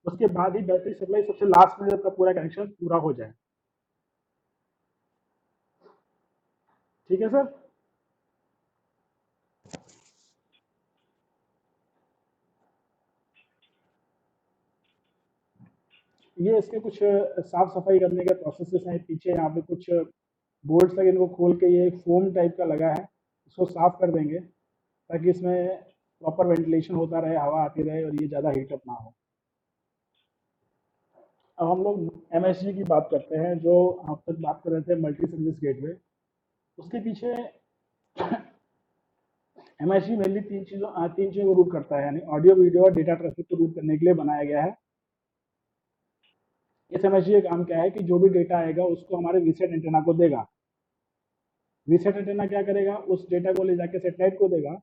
उसके बाद ही बैटरी सप्लाई सबसे लास्ट में जब आपका पूरा कनेक्शन पूरा हो जाए। ठीक है सर। ये इसके कुछ साफ सफाई करने के प्रोसेसेस हैं पीछे, यहाँ पे कुछ बोर्ड्स लगे, इनको खोल के ये एक फोम टाइप का लगा है, इसको साफ कर देंगे ताकि इसमें प्रॉपर वेंटिलेशन होता रहे, हवा आती रहे और ये ज़्यादा हीटअप ना हो। अब हम लोग MSG की बात करते हैं, जो आप तक बात कर रहे थे मल्टी सर्विस गेटवे। उसके पीछे MSG मेनली तीन चीज़ों को रूट करता है, यानी ऑडियो, वीडियो और डेटा ट्रैफिक को रूट करने के लिए बनाया गया है। इस MSG का काम क्या है कि जो भी डेटा आएगा उसको हमारे वीसेट एंटेना को देगा। वीसेट एंटेना क्या करेगा, उस डेटा को ले जाके सेटेलाइट को देगा,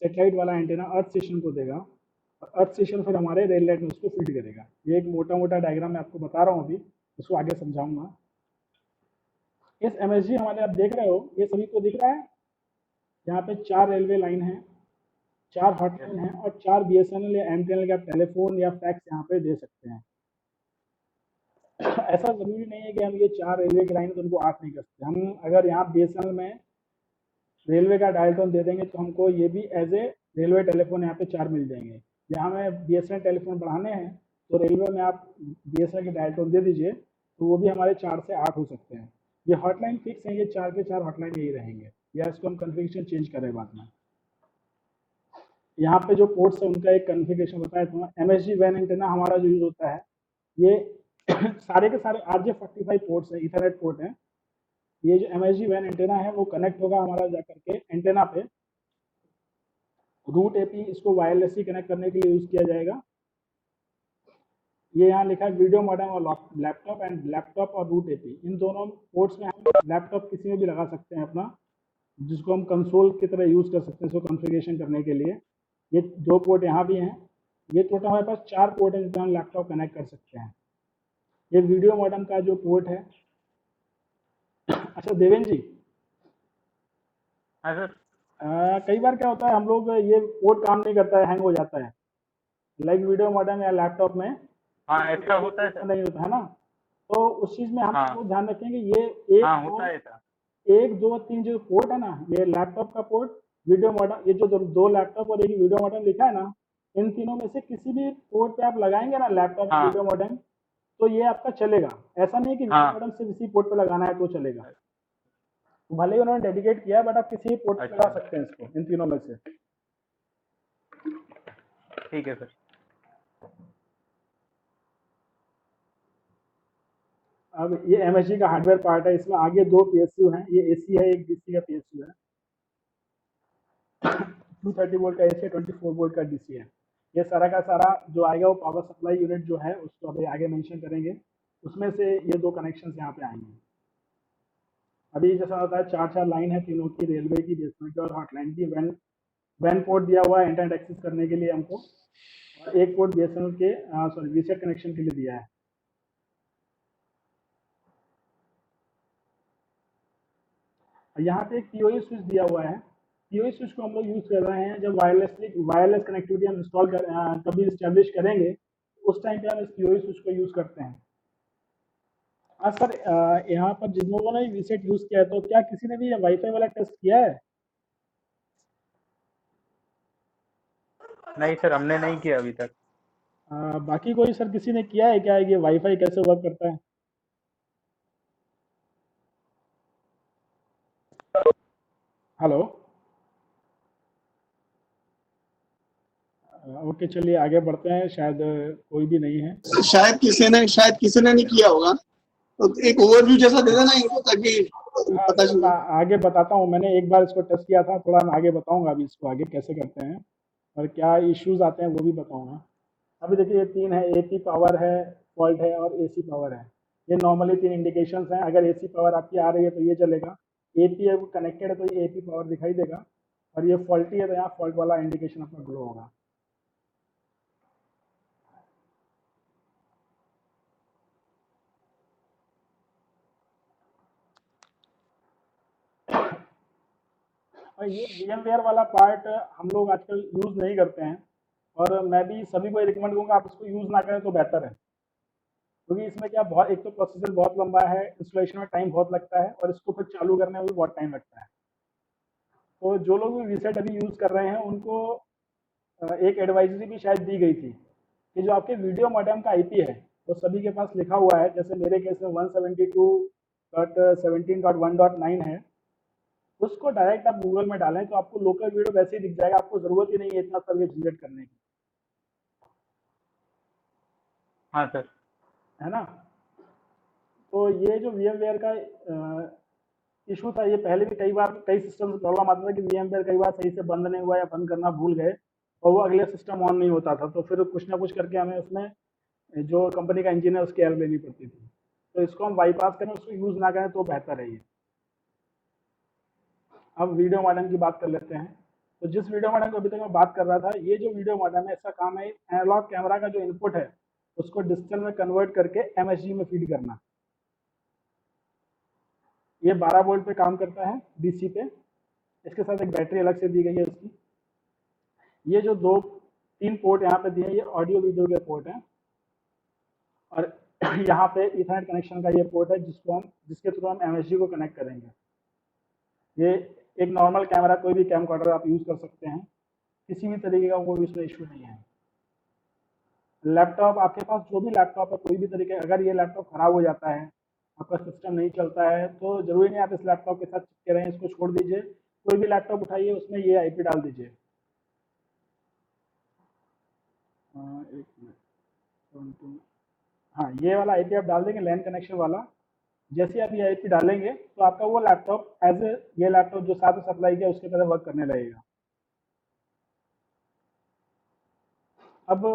सेटेलाइट वाला एंटेना अर्थ स्टेशन को देगा और अर्थ स्टेशन फिर हमारे रेल लाइट में उसको फीड करेगा। ये एक मोटा मोटा डायग्राम मैं आपको बता रहा हूँ, अभी इसको आगे समझाऊंगा। इस MSG हमारे आप देख रहे हो, ये सभी को दिख रहा है, यहाँ पे 4 रेलवे लाइन है, 4 हॉटलाइन हैं और 4 बीएसएनएल या एमटीएनएल का टेलीफोन या फैक्स यहाँ पे दे सकते हैं। ऐसा ज़रूरी नहीं है कि हम ये 4 रेलवे की लाइन तो उनको 8 नहीं कर सकते। हम अगर यहाँ बीएसएनएल में रेलवे का डायल टोन दे देंगे तो हमको ये भी एज ए रेलवे टेलीफोन यहाँ पे 4 मिल जाएंगे। यहाँ हमें बीएसएनएल टेलीफोन बढ़ाने हैं तो रेलवे में आप बीएसएनएल के डायल टोन दे दीजिए, तो वो भी हमारे 4 से 8 हो सकते हैं। ये हॉटलाइन फिक्स है, ये 4 के 4 हॉटलाइन यही रहेंगे, या इसको हम कन्फिगरेशन चेंज करें बाद में। यहाँ पे जो पोर्ट्स है उनका एक कन्फिगरेशन बताया था। एमएसजी वैन एंटेना हमारा जो यूज होता है, ये सारे के सारे RJ45 पोर्ट्स हैं, इथरनेट पोर्ट हैं। ये जो एमएसजी वैन एंटेना है वो कनेक्ट होगा हमारा जाकर के एंटेना पे। रूट एपी इसको वायरलेसली कनेक्ट करने के लिए यूज किया जाएगा। ये यहाँ लिखा है वीडियो मॉडेम और लैपटॉप एंड लैपटॉप और रूट एपी, इन दोनों पोर्ट्स में हम लैपटॉप किसी में भी लगा सकते हैं अपना, जिसको हम कंसोल की तरह यूज कर सकते हैं इसको कॉन्फ़िगरेशन करने के लिए। ये 2 पोर्ट यहाँ भी हैं। ये टोटल हमारे पास 4 पोर्ट है जिसमें हम लैपटॉप कनेक्ट कर सकते हैं। ये वीडियो मॉडेम का जो पोर्ट है। अच्छा देवेंद्र जी, हाँ सर। कई बार क्या होता है हम लोग ये पोर्ट काम नहीं करता है, हैंग हो जाता है, लाइक वीडियो मॉडेम या लैपटॉप में हाँ ऐसा होता है सर। नहीं होता है ना, तो उस चीज़ में हम हाँ लोग ध्यान रखेंगे ये हाँ होता है ऐसा। 1 2 3 जो पोर्ट है ना, ये लैपटॉप का पोर्ट, वीडियो मॉडेम, ये जो 2 लैपटॉप और एक वीडियो मॉडेम लिखा है ना, इन तीनों में से किसी भी पोर्ट पे आप लगाएंगे ना लैपटॉप हाँ वीडियो मॉडेम, तो ये आपका चलेगा। ऐसा नहीं कि वीडियो हाँ मॉडेम सिर्फ इसी पोर्ट पे लगाना है तो चलेगा। भले ही उन्होंने डेडिकेट किया है बट आप किसी भी पोर्ट पे लगा अच्छा सकते हैं इसको, इन तीनों में से। ठीक है सर। अब ये एमएसजी का हार्डवेयर पार्ट है, इसमें आगे 2 पीएसयू हैं, ये एसी है, एक डीसी का पीएसयू है। 230 वोल्ट का एसी है, 24 वोल्ट का डीसी है। ये सारा का सारा जो आएगा वो पावर सप्लाई यूनिट जो है उसको अभी आगे मेंशन करेंगे, उसमें से ये 2 कनेक्शन यहाँ पे आएंगे। अभी जैसा होता है 4 लाइन है तीनों की, रेलवे की, बीएसएनएल की और हॉटलाइन की। वैन वैन पोर्ट दिया हुआ है इंटरनेट एक्सेस करने के लिए हमको, और एक पोर्ट बीएसएनएल के सॉरी वीसेट कनेक्शन के लिए दिया है। यहाँ पे एक पीओई स्विच दिया हुआ है। पीओई स्विच को हम लोग यूज कर रहे हैं जब वायरलेस कनेक्टिविटी हम इंस्टॉल कभी इस्टेब्लिश करेंगे, उस टाइम पे हम इस पीओई स्विच को यूज करते हैं। हाँ सर, यहाँ पर जिन लोगों ने वीसेट यूज किया है तो क्या किसी ने भी वाईफाई वाला टेस्ट किया है? नहीं सर, हमने नहीं किया अभी तक। बाकी कोई सर किसी ने किया है क्या, ये वाईफाई कैसे वर्क करता है? हेलो। ओके चलिए आगे बढ़ते हैं, शायद कोई भी नहीं है। शायद किसी ने नहीं किया होगा, तो एक ओवरव्यू जैसा दे देना इनको ताकि पता सर चले। मैं आगे बताता हूँ, मैंने एक बार इसको टेस्ट किया था, थोड़ा मैं आगे बताऊंगा अभी इसको आगे कैसे करते हैं और क्या इश्यूज आते हैं वो भी बताऊंगा। अभी देखिए ये 3 है, एपी पावर है, फॉल्ट है और एसी पावर है। ये नॉर्मली 3 इंडिकेशंस हैं। अगर एसी पावर आपकी आ रही है तो ये चलेगा, एपी है कनेक्टेड है तो ये एपी पावर दिखाई देगा, और ये फॉल्टी है तो यहाँ फॉल्ट वाला इंडिकेशन अपना ग्लो होगा। और ये VMware वाला पार्ट हम लोग आजकल यूज़ नहीं करते हैं, और मैं भी सभी को रिकमेंड करूँगा आप इसको यूज़ ना करें तो बेहतर है, क्योंकि इसमें क्या बहुत, एक तो प्रोसेसर बहुत लंबा है, इंस्टॉलेशन में टाइम बहुत लगता है, और इसको फिर चालू करने में भी बहुत टाइम लगता है। तो जो लोग भी वीसेट अभी यूज़ कर रहे हैं उनको एक एडवाइजरी भी शायद दी गई थी कि जो आपके वीडियो मॉडेम का आईपी है वो सभी के पास लिखा हुआ है, जैसे मेरे केस में 172.17.1.9 है, उसको डायरेक्ट आप गूगल में डालें तो आपको लोकल वीडियो वैसे ही दिख जाएगा, आपको ज़रूरत ही नहीं है इतना सब ये झंझट करने की, हाँ सर। है ना। तो ये जो VMware का इशू था, ये पहले भी कई बार कई सिस्टम में प्रॉब्लम आता था कि VMware कई बार सही से बंद नहीं हुआ या बंद करना भूल गए और वो अगले सिस्टम ऑन नहीं होता था, तो फिर कुछ ना कुछ करके हमें उसमें जो कंपनी का इंजन है उसकी हेल्प लेनी पड़ती थी। तो इसको हम बाईपास करें, उसको यूज़ ना करें तो बेहतर है ये। अब वीडियो मॉडेम की बात कर लेते हैं। तो जिस वीडियो मॉडेम की अभी तक मैं बात कर रहा था, ये जो वीडियो मॉडेम है इसका काम है एनालॉग कैमरा का जो इनपुट है उसको डिजिटल में कन्वर्ट करके एमएसजी में फीड करना। ये 12 वोल्ट पे काम करता है डीसी पे, इसके साथ एक बैटरी अलग से दी गई है उसकी। ये जो 3 पोर्ट यहाँ पे दिए हैं, ये ऑडियो वीडियो के पोर्ट हैं, और यहाँ पे इथरनेट कनेक्शन का ये पोर्ट है जिसके थ्रू हम MSG को कनेक्ट करेंगे। ये एक नॉर्मल कैमरा, कोई भी कैमकॉर्डर आप यूज़ कर सकते हैं, किसी भी तरीके का कोई इसमें इशू नहीं है। लैपटॉप आपके पास जो भी लैपटॉप है, कोई भी तरीके, अगर ये लैपटॉप खराब हो जाता है, आपका सिस्टम नहीं चलता है, तो जरूरी नहीं आप इस लैपटॉप के साथ चिपके रहें, इसको छोड़ दीजिए। कोई भी लैपटॉप उठाइए, उसमें ये IP डाल दीजिए। एक मिनट, हाँ, ये वाला IP आप डाल देंगे, लैन कनेक्शन वाला। जैसे आप ये IP डालेंगे तो आपका वो लैपटॉप एज ए ये लैपटॉप जो साथ में सप्लाई किया उसके तरह वर्क करने लगेगा। अब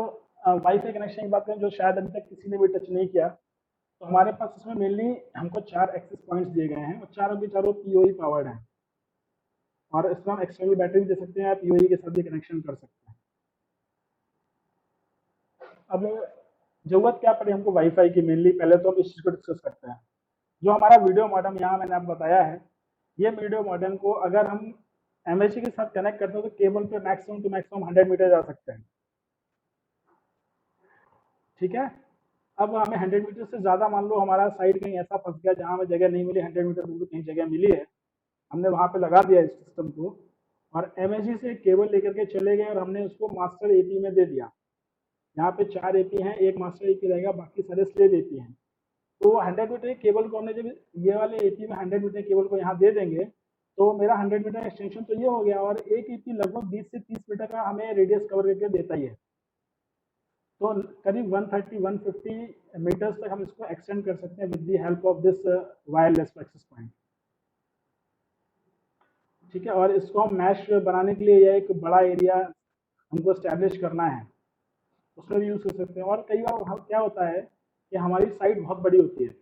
वाईफाई कनेक्शन की बात करें, जो शायद अभी तक किसी ने भी टच नहीं किया, तो हमारे पास इसमें मेनली हमको 4 एक्सेस पॉइंट्स दिए गए हैं, और चारों के चारों PoE पावर्ड हैं, और इसमें हम एक्सटर्नल बैटरी भी दे सकते हैं, आप PoE के साथ भी कनेक्शन कर सकते हैं। अब जरूरत क्या पड़ी हमको वाईफाई की, मेनली पहले तो हम इस चीज़ को डिस्कस करते हैं। जो हमारा वीडियो मॉडेम यहाँ मैंने आपको बताया है, ये वीडियो मॉडेम को अगर हम MSG के साथ कनेक्ट करते हैं तो केबल पे मैक्सिमम टू मैक्सिमम 100 मीटर जा सकते हैं, ठीक है। अब हमें 100 मीटर से ज़्यादा, मान लो हमारा साइड कहीं ऐसा फंस गया जहाँ हमें जगह नहीं मिली, 100 मीटर दूर कहीं जगह मिली है, हमने वहाँ पे लगा दिया इस सिस्टम को, और MSG से केबल लेकर के चले गए और हमने उसको मास्टर AP में दे दिया। यहाँ पे 4 AP हैं, एक मास्टर AP रहेगा, बाकी सारे स्लेव AP हैं। तो 100 मीटर केबल को हमने जब ये वाले AP में 100 मीटर केबल को यहाँ दे देंगे, तो मेरा 100 मीटर एक्सटेंशन तो ये हो गया, और एक AP लगभग 20 से 30 मीटर का हमें रेडियस कवर करके देता ही है। तो करीब 130-150 मीटर्स तक हम इसको एक्सटेंड कर सकते हैं with the help of this wireless access point, ठीक है। और इसको हम मैश बनाने के लिए यह एक बड़ा एरिया हमको स्टैब्लिश करना है, उसमें भी यूज़ कर सकते हैं। और कई बार क्या होता है कि हमारी साइट बहुत बड़ी होती है,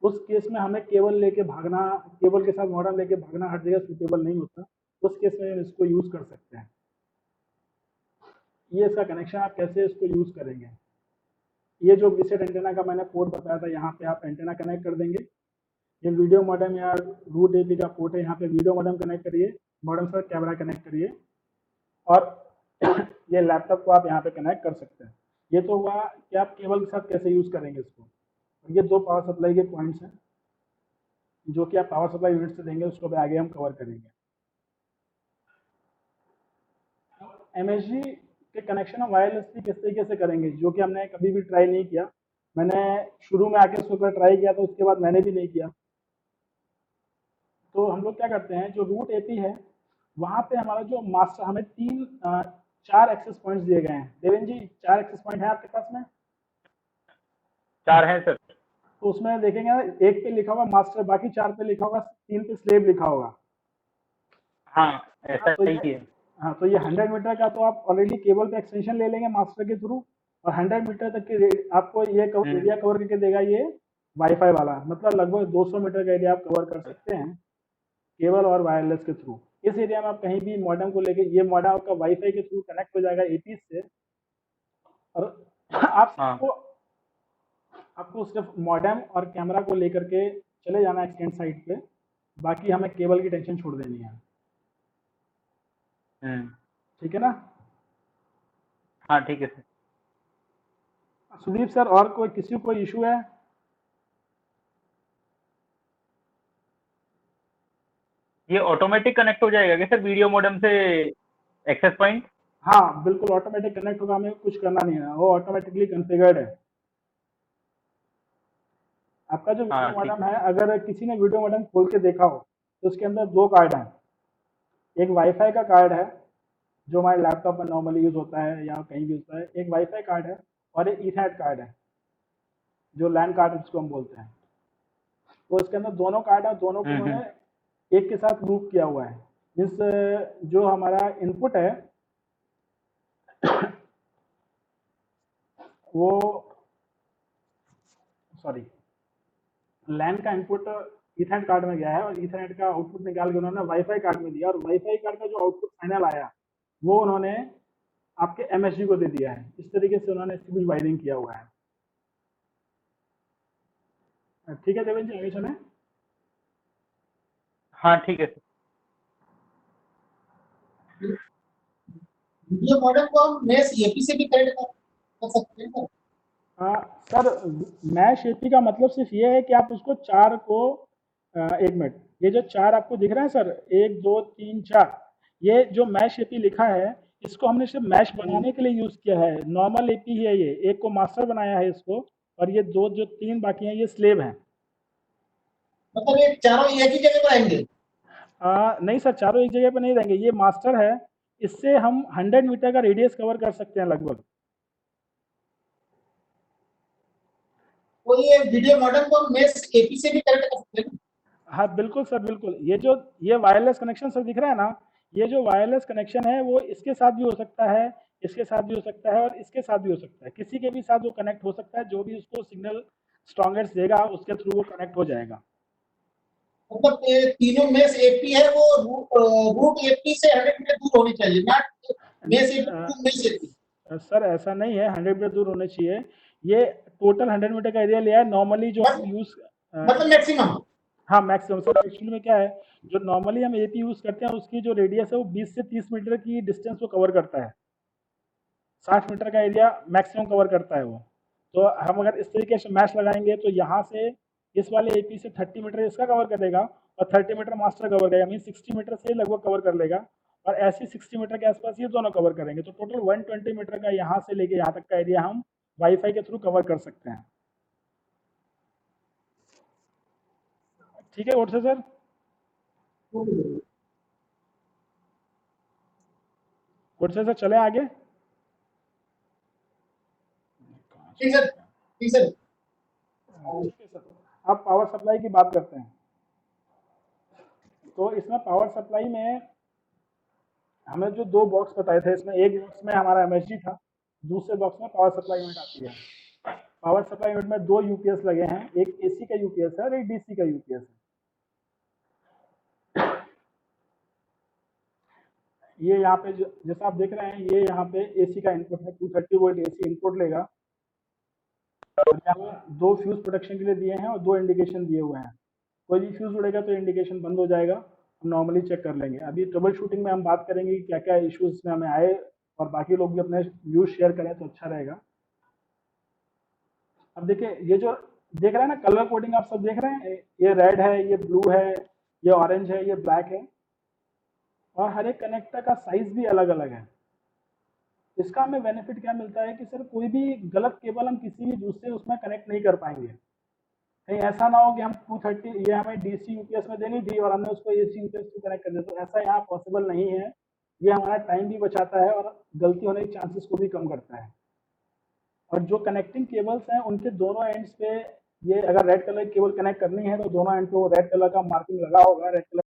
उस केस में हमें केबल लेके भागना, केबल के साथ मॉडेम लेके भागना हर जगह सूटेबल नहीं होता, उस केस में हम इसको यूज़ कर सकते हैं। ये इसका कनेक्शन आप कैसे इसको यूज़ करेंगे, ये जो विसेट एंटेना का मैंने पोर्ट बताया था, यहाँ पे आप एंटेना कनेक्ट कर देंगे। ये वीडियो मॉडेम या रूट AP का पोर्ट है, यहाँ पे वीडियो मॉडेम कनेक्ट करिए, मॉडेम से कैमरा कनेक्ट करिए, और ये लैपटॉप को आप यहाँ पे कनेक्ट कर सकते हैं। ये तो हुआ कि आप केबल के साथ कैसे यूज़ करेंगे इसको। और ये 2 पावर सप्लाई के पॉइंट्स हैं जो कि आप पावर सप्लाई यूनिट से देंगे, उसको भी आगे हम कवर करेंगे। MSG के कनेक्शन हम वायरलेसली किस तरीके से करेंगे, जो कि हमने कभी भी ट्राई नहीं किया। मैंने शुरू में आके इसको ट्राई किया, तो उसके बाद मैंने भी नहीं किया। तो हम लोग क्या करते हैं, जो रूट AP है वहाँ पे हमारा जो मास्टर, हमें 4 एक्सेस पॉइंट्स दिए गए हैं। देवेंद्र जी, 4 एक्सेस पॉइंट है आपके पास में? 4 हैं सर। तो उसमें देखेंगे ना, एक पे लिखा होगा मास्टर, बाकी 4 पे लिखा होगा, 3 पे स्लेव लिखा होगा। हाँ, ऐसा तो ही है। हाँ, तो ये 100 मीटर का तो आप ऑलरेडी केबल पे एक्सटेंशन ले लेंगे मास्टर के थ्रू, और 100 मीटर तक के आपको ये एरिया कवर करके देगा ये वाईफाई वाला, मतलब लगभग 200 मीटर का एरिया आप कवर कर सकते हैं केबल और वायरलेस के थ्रू। इस एरिया में आप कहीं भी मॉडेम को लेके, ये मॉडेम आपका वाईफाई के थ्रू कनेक्ट हो जाएगा AP से, और आपको सिर्फ मॉडेम और कैमरा को लेकर के चले जाना एक्सटेंड साइट पे, बाकी हमें केबल की टेंशन छोड़ देनी है, ठीक है ना? हाँ ठीक है सर। सुदीप सर, और कोई किसी को कोई इशू है? ये ऑटोमेटिक कनेक्ट हो जाएगा क्या सर वीडियो मॉडेम से एक्सेस पॉइंट? हाँ बिल्कुल ऑटोमेटिक कनेक्ट होगा, हमें कुछ करना नहीं है, वो ऑटोमेटिकली कॉन्फ़िगर्ड है। आपका जो वीडियो मॉडेम है, अगर किसी ने वीडियो मॉडेम खोल के देखा हो तो उसके अंदर 2 कार्ड हैं। एक वाईफाई का कार्ड है जो हमारे लैपटॉप में नॉर्मली यूज होता है या कहीं भी होता है, एक वाईफाई कार्ड है, और एक ईथरनेट कार्ड है जो लैन कार्ड जिसको हम बोलते हैं। तो इसके अंदर दोनों कार्ड है, दोनों को उन्होंने एक के साथ लूप किया हुआ है। मीन्स जो हमारा इनपुट है वो, सॉरी, लैन का इनपुट ईथरनेट कार्ड में गया है, और ईथरनेट का आउटपुट निकाल के उन्होंने वाईफाई कार्ड में दिया, और वाईफाई कार्ड का जो आउटपुट फाइनल आया वो उन्होंने आपके MSG को दे दिया है। इस तरीके से उन्होंने इसकी कुछ वायरिंग किया हुआ है, ठीक है देवेंद्र जी, आगे चलें। हाँ ठीक है सर। वीडियो मॉडेम को हम मेश एपी से भी कनेक्ट कर सकते हैं सर। सर मैश एपी का मतलब सिर्फ ये है कि आप उसको चार को एक मिनट, ये जो चार आपको दिख रहे हैं सर, 1 2 3 4, ये जो मैश एपी लिखा है इसको हमने सिर्फ मैश बनाने के लिए यूज किया है। नॉर्मल एपी है ये, एक को मास्टर बनाया है इसको, और ये दो जो तीन बाकी हैं ये स्लेव हैं। मतलब ये चारों एक ही जगह पर आएंगे? नहीं सर, चारों एक जगह पर नहीं रहेंगे, ये मास्टर है, इससे हम 100 मीटर का रेडियस कवर कर सकते हैं लगभग। तो ये वीडियो मॉडेम को हम मेश एपी से भी कनेक्ट कर सकते हैं? हाँ बिल्कुल सर, बिल्कुल। ये वायरलेस कनेक्शन सर दिख रहा है ना, ये जो वायरलेस कनेक्शन है वो इसके साथ भी हो सकता है, इसके साथ भी हो सकता है, और इसके साथ भी हो सकता है, किसी के भी साथ वो कनेक्ट हो सकता है, जो भी उसको सिग्नल स्ट्रॉन्गेस्ट देगा उसके थ्रू वो कनेक्ट हो जाएगा। मतलब ये तीनों मेश एपी है वो रूट एपी से 100 मीटर दूर होनी चाहिए, not mesh AP to mesh AP. Sir ऐसा नहीं है 100 मीटर दूर होने चाहिए, ये टोटल 100 मीटर का एरिया लिया है। नॉर्मली जो हम यूज मतलब मैक्सिमम? हाँ मैक्सिमम सर, एक्चुअली में क्या है, जो नॉर्मली हम एपी यूज करते हैं उसकी जो रेडियस है वो 20 से 30 मीटर की डिस्टेंस को कवर करता है, 60 मीटर का एरिया मैक्सिमम कवर करता है वो। तो हम अगर इस तरीके से मैश लगाएंगे तो यहाँ से इस वाले एपी से 30 मीटर इसका कवर करेगा, और 30 मीटर मास्टर कवर करेगा, मीन 60 मीटर से लगभग कवर कर लेगा, और ऐसे 60 मीटर के आसपास ये दोनों कवर करेंगे, तो टोटल 120 मीटर का यहाँ से लेके यहाँ तक का एरिया हम वाईफाई के थ्रू कवर कर सकते हैं। ठीक है वोट सर। वोट सर चले आगे। ठीक सर, ठीक सर। ठीक है सर, अब पावर सप्लाई की बात करते हैं। तो इसमें पावर सप्लाई में हमें जो दो बॉक्स बताए थे, इसमें एक बॉक्स में हमारा एमएसजी था, दूसरे बॉक्स में पावर सप्लाई यूनिट आती है। पावर सप्लाई यूनिट में दो यूपीएस लगे हैं, एक एसी का यूपीएस है और एक डीसी का यूपीएस है। ये यहाँ पे जैसा आप देख रहे हैं, ये यहाँ पे एसी का इनपुट है, 230 वोल्ट एसी इनपुट लेगा, और यहाँ दो फ्यूज प्रोटेक्शन के लिए दिए हैं और दो इंडिकेशन दिए हुए हैं। कोई भी फ्यूज उड़ेगा तो इंडिकेशन बंद हो जाएगा, हम नॉर्मली चेक कर लेंगे। अभी ट्रबल शूटिंग में हम बात करेंगे कि क्या क्या इश्यूज इसमें हमें आए, और बाकी लोग भी अपने व्यूज शेयर करें तो अच्छा रहेगा। अब देखिए, ये जो देख रहे हैं ना कलर कोडिंग आप सब देख रहे हैं, ये रेड है, ये ब्लू है, ये ऑरेंज है, ये ब्लैक है, और हर एक कनेक्टर का साइज भी अलग अलग है। इसका हमें बेनिफिट क्या मिलता है कि सर कोई भी गलत केबल हम किसी भी दूसरे उसमें कनेक्ट नहीं कर पाएंगे। कहीं ऐसा ना हो कि हम 230 ये हमें डीसी यूपीएस में देनी थी और हमने उसको एसी यूपीएस से कनेक्ट कर दिया, तो ऐसा यहाँ पॉसिबल नहीं है। ये हमारा टाइम भी बचाता है और गलती होने के चांसेस को भी कम करता है। और जो कनेक्टिंग केबल्स हैं उनके दोनों एंड्स पे, ये अगर रेड कलर की केबल कनेक्ट करनी है तो दोनों एंड पे वो रेड कलर का मार्किंग लगा होगा, रेड कलर